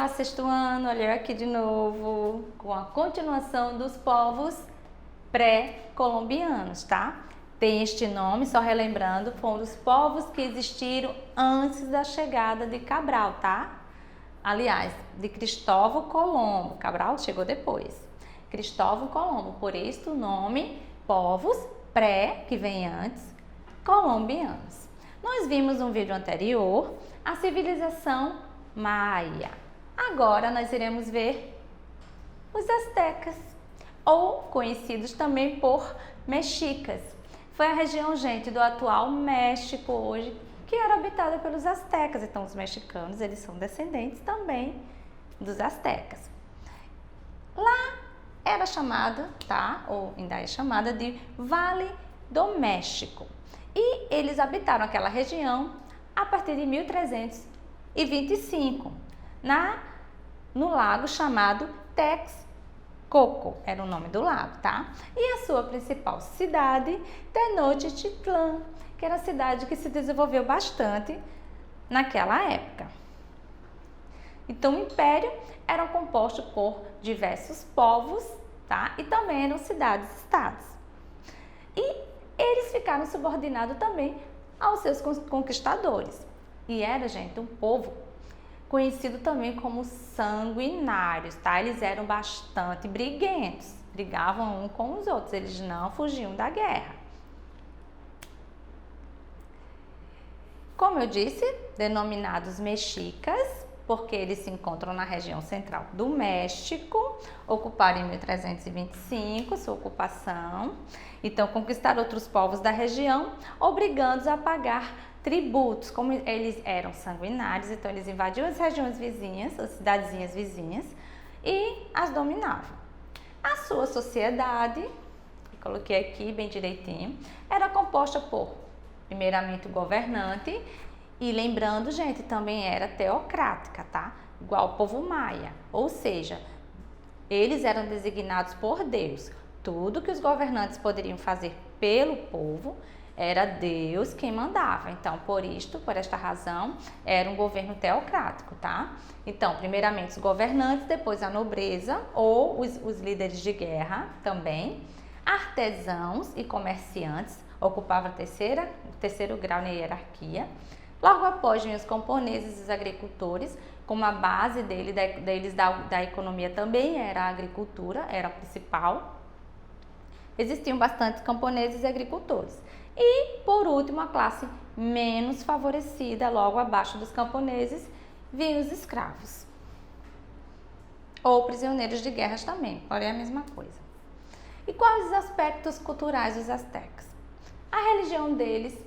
Olá, sexto ano, olha eu aqui de novo com a continuação dos povos pré-colombianos, tá? Tem este nome, só relembrando, foram os povos que existiram antes da chegada de Cabral, tá? Aliás, de Cristóvão Colombo. Cabral chegou depois. Cristóvão Colombo, por isso o nome povos pré, que vem antes, colombianos. Nós vimos no vídeo anterior a civilização maia. Agora nós iremos ver os astecas, ou conhecidos também por mexicas. Foi a região, gente, do atual México hoje, que era habitada pelos astecas. Então, os mexicanos, eles são descendentes também dos astecas. Lá era chamada, tá? Ou ainda é chamada de Vale do México. E eles habitaram aquela região a partir de 1325, no lago chamado Texcoco, era o nome do lago, tá? E a sua principal cidade, Tenochtitlan, que era a cidade que se desenvolveu bastante naquela época. Então, o império era composto por diversos povos, tá? E também eram cidades-estados. E eles ficaram subordinados também aos seus conquistadores. E era, gente, um povo conhecido também como sanguinários, tá? Eles eram bastante briguentos, brigavam uns com os outros, eles não fugiam da guerra. Como eu disse, denominados mexicas, porque eles se encontram na região central do México, ocuparam em 1325 sua ocupação, então conquistaram outros povos da região, obrigando-os a pagar tributos. Como eles eram sanguinários, então eles invadiam as regiões vizinhas, as cidadezinhas vizinhas, e as dominavam. A sua sociedade, coloquei aqui bem direitinho, era composta por, primeiramente, o governante, e lembrando, gente, também era teocrática, tá? Igual o povo maia, ou seja, eles eram designados por Deus. Tudo que os governantes poderiam fazer pelo povo, era Deus quem mandava. Então, por esta razão, era um governo teocrático, tá? Então, primeiramente os governantes, depois a nobreza ou os líderes de guerra também, artesãos e comerciantes ocupavam o terceiro grau na hierarquia. Logo após vinham os camponeses e os agricultores, como a base da economia também era a agricultura, era a principal. Existiam bastantes camponeses e agricultores. E, por último, a classe menos favorecida, logo abaixo dos camponeses, vinham os escravos. Ou prisioneiros de guerras também, porém é a mesma coisa. E quais os aspectos culturais dos astecas? A religião deles,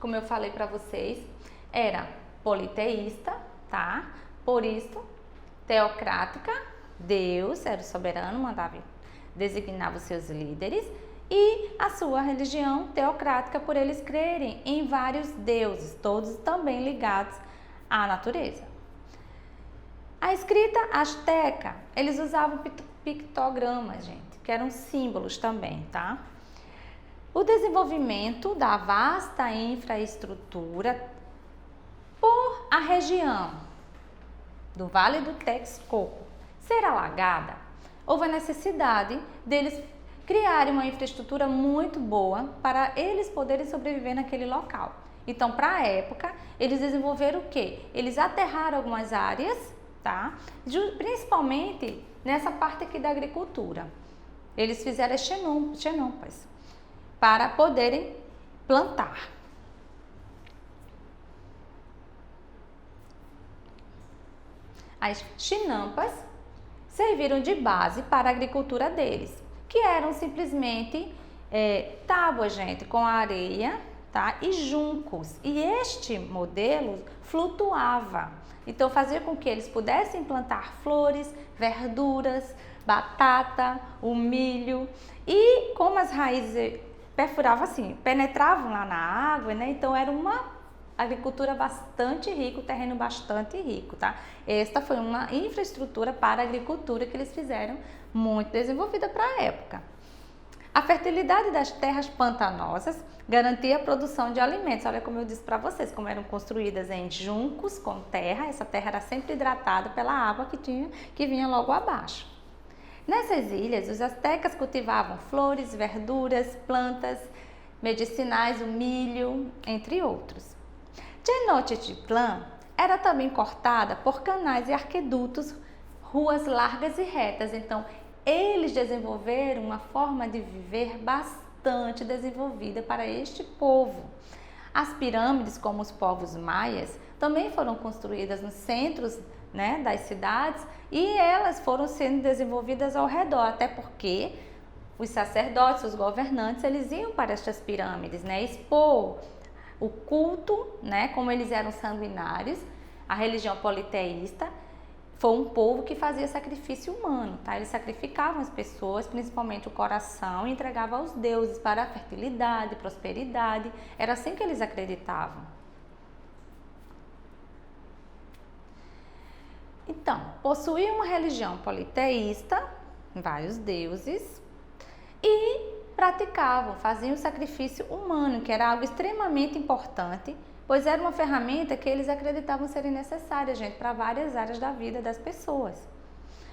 como eu falei para vocês, era politeísta, tá? Por isso, teocrática, Deus era o soberano, designava os seus líderes, e a sua religião teocrática, por eles crerem em vários deuses, todos também ligados à natureza. A escrita asteca, eles usavam pictogramas, gente, que eram símbolos também, tá? O desenvolvimento da vasta infraestrutura por a região do Vale do Texcoco ser alagada, houve a necessidade deles criarem uma infraestrutura muito boa para eles poderem sobreviver naquele local. Então, para a época, eles desenvolveram o quê? Eles aterraram algumas áreas, tá? Principalmente nessa parte aqui da agricultura. Eles fizeram as xenumpas para poderem plantar. As chinampas serviram de base para a agricultura deles, que eram simplesmente tábuas, gente, com areia, tá? E juncos. E este modelo flutuava. Então, fazia com que eles pudessem plantar flores, verduras, batata, o milho. E como as raízes perfuravam assim, penetravam lá na água, né? Então, era uma agricultura bastante rica, o terreno bastante rico, tá? Esta foi uma infraestrutura para a agricultura que eles fizeram, muito desenvolvida para a época. A fertilidade das terras pantanosas garantia a produção de alimentos. Olha como eu disse para vocês, como eram construídas em juncos com terra, essa terra era sempre hidratada pela água que vinha logo abaixo. Nessas ilhas, os astecas cultivavam flores, verduras, plantas medicinais, o milho, entre outros. Tenochtitlan era também cortada por canais e arquedutos, ruas largas e retas. Então, eles desenvolveram uma forma de viver bastante desenvolvida para este povo. As pirâmides, como os povos maias, também foram construídas nos centros, né, das cidades, e elas foram sendo desenvolvidas ao redor, até porque os sacerdotes, os governantes, eles iam para estas pirâmides, né, expor o culto, né, como eles eram sanguinários, a religião politeísta. Foi um povo que fazia sacrifício humano, tá? Eles sacrificavam as pessoas, principalmente o coração, e entregavam aos deuses para a fertilidade, prosperidade. Era assim que eles acreditavam. Então, possuíam uma religião politeísta, vários deuses, e praticavam, faziam o sacrifício humano, que era algo extremamente importante, pois era uma ferramenta que eles acreditavam serem necessárias, gente, para várias áreas da vida das pessoas.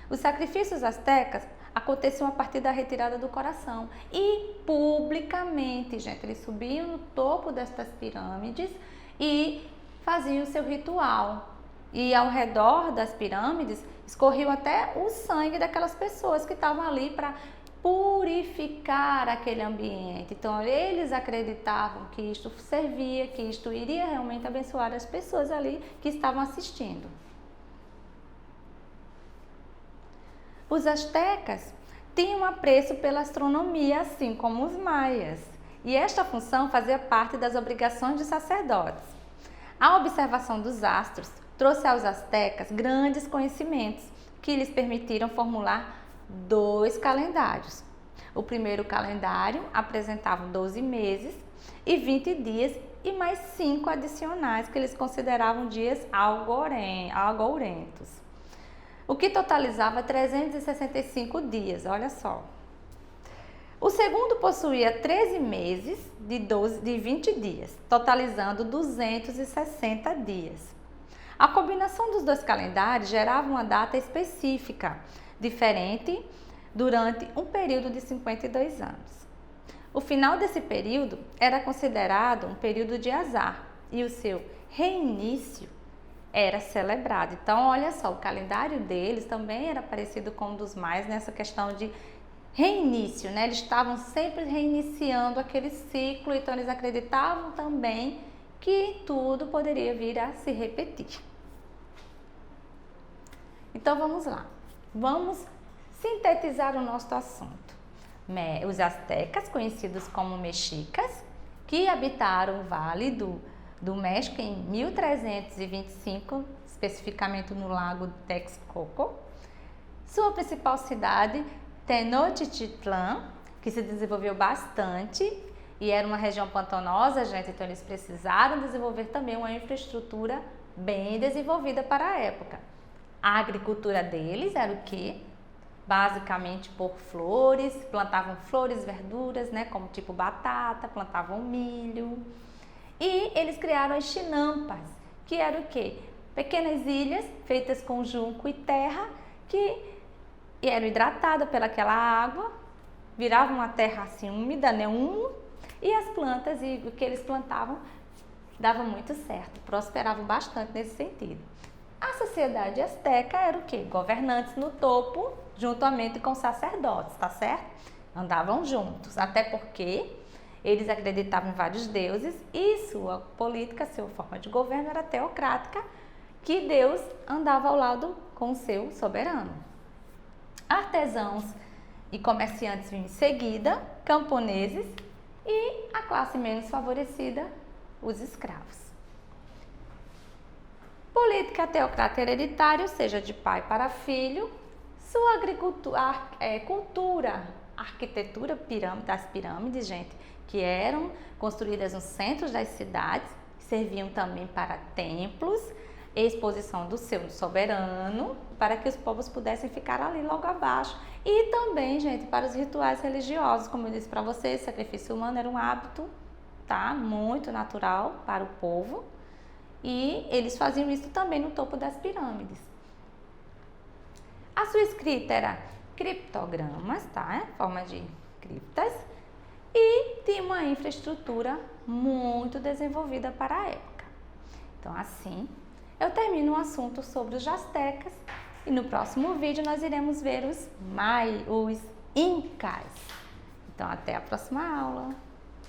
Os sacrifícios astecas aconteciam a partir da retirada do coração e publicamente, gente, eles subiam no topo destas pirâmides e faziam o seu ritual. E ao redor das pirâmides escorriam até o sangue daquelas pessoas que estavam ali para purificar aquele ambiente. Então, eles acreditavam que isto servia, que isto iria realmente abençoar as pessoas ali que estavam assistindo. Os astecas tinham apreço pela astronomia, assim como os maias, e esta função fazia parte das obrigações dos sacerdotes. A observação dos astros trouxe aos astecas grandes conhecimentos que lhes permitiram formular 2 calendários. O primeiro calendário apresentava 12 meses e 20 dias e mais 5 adicionais que eles consideravam dias algourentos, o que totalizava 365 dias, olha só. O segundo possuía 13 meses de 20 dias, totalizando 260 dias. A combinação dos 2 calendários gerava uma data específica, diferente durante um período de 52 anos. O final desse período era considerado um período de azar e o seu reinício era celebrado. Então, olha só, o calendário deles também era parecido com um dos mais nessa questão de reinício, né? Eles estavam sempre reiniciando aquele ciclo, então eles acreditavam também que tudo poderia vir a se repetir. Então, vamos lá. Vamos sintetizar o nosso assunto. Os astecas, conhecidos como mexicas, que habitaram o Vale do México em 1325, especificamente no lago Texcoco. Sua principal cidade, Tenochtitlan, que se desenvolveu bastante e era uma região pantanosa, gente, então eles precisaram desenvolver também uma infraestrutura bem desenvolvida para a época. A agricultura deles era o quê? Basicamente por flores, plantavam flores, verduras, né, como tipo batata, plantavam milho. E eles criaram as chinampas, que era o quê? Pequenas ilhas feitas com junco e terra, que eram hidratadas pelaquela água, viravam uma terra assim úmida, né, e as plantas e o que eles plantavam dava muito certo, prosperavam bastante nesse sentido. A sociedade asteca era o quê? Governantes no topo, juntamente com sacerdotes, tá certo? Andavam juntos, até porque eles acreditavam em vários deuses e sua política, sua forma de governo era teocrática, que Deus andava ao lado com o seu soberano. Artesãos e comerciantes vinham em seguida, camponeses e a classe menos favorecida, os escravos. Política teocrata hereditária, ou seja, de pai para filho. Sua agricultura, cultura, arquitetura das pirâmides, gente, que eram construídas nos centros das cidades, serviam também para templos, exposição do seu soberano, para que os povos pudessem ficar ali logo abaixo E também, gente, para os rituais religiosos, como eu disse para vocês, sacrifício humano era um hábito, tá? Muito natural para o povo. E eles faziam isso também no topo das pirâmides. A sua escrita era criptogramas, tá? Forma de criptas. E tinha uma infraestrutura muito desenvolvida para a época. Então, assim, eu termino o assunto sobre os astecas e no próximo vídeo nós iremos ver os incas. Então, até a próxima aula.